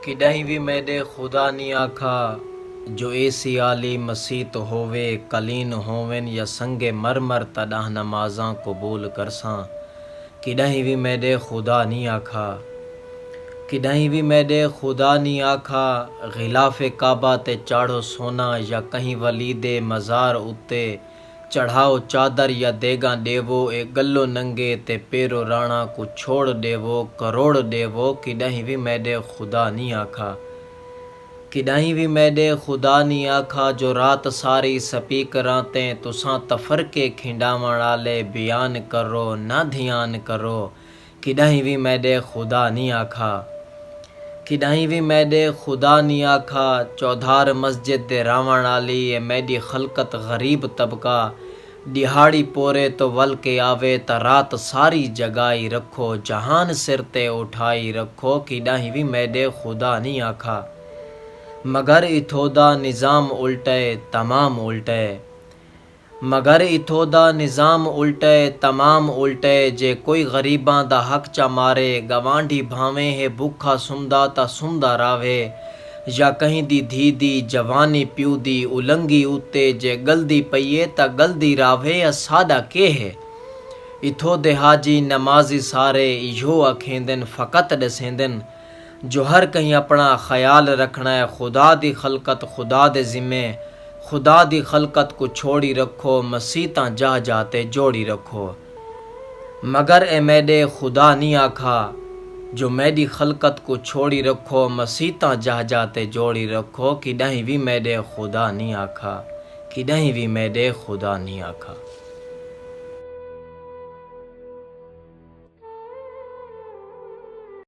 کڈہیں بھی میڈے خدا نہیں آکھا جو ایسی عالی مسیت ہووے کلین ہوون یا سنگ مرمر تڈاہ نمازاں قبول کرساں کڈہیں بھی میڈے خدا نہیں آکھا کڈہیں بھی میڈے خدا نہیں آکھا غلاف کعبہ تے چاڑھو سونا یا کہیں ولی دے مزار اتے چڑھاؤ چادر یا دیگاں ڈیوو اے گلو ننگے تے پیرو رانا کو چھوڑ ڈیوو کروڑ ڈیوو کڈہیں بھی میڈے خدا نہیں آکھا کڈہیں بھی میڈے خدا نہیں آکھا جو رات ساری سپیکراں تے تساں تفرقے کھنڈاوݨ والے بیان کرو نہ دھیان کرو کڈہیں بھی میڈے خدا نہیں آکھا کڈہیں بھی میڈے خدا نہیں آکھا چودھار مسجد دے راوݨ والی اے میڈی خلقت غریب طبقہ دہاڑی پورے تو ول کے آوے تا رات ساری جگائی رکھو جہان سر تے اٹھائی رکھو کڈہیں بھی میڈے خدا نہیں آکھا مگر اتھو دا نظام الٹے تمام الٹے مگر اتھو دا نظام الٹے تمام الٹے جے کوئی غریباں دا حق چا مارے گوانڈی بھاویں ہے بھوکھا سمدا تا سمدا راوے یا کہیں دی دھی دی جوانی پیو دی النگی اتے جے گلدی پئیے تا گلدی راوے یا سادہ کے ہے اتھو دے حاجی نمازی سارے ایہو آکھیندن فقط ڈسیندن جو ہر کہیں اپنا خیال رکھنا ہے خدا دی خلقت خدا دے ذمے خدا دی خلقت کو چھوڑی رکھو مسیتاں جا جاتے جوڑی رکھو مگر اے میڈے خدا نہیں آکھا جو میڈی خلقت کو چھوڑی رکھو مسیتاں جا جاتے جوڑی رکھو کڈہیں بھی میڈے خدا نہیں آکھا کڈہیں بھی میڈے خدا نہیں آکھا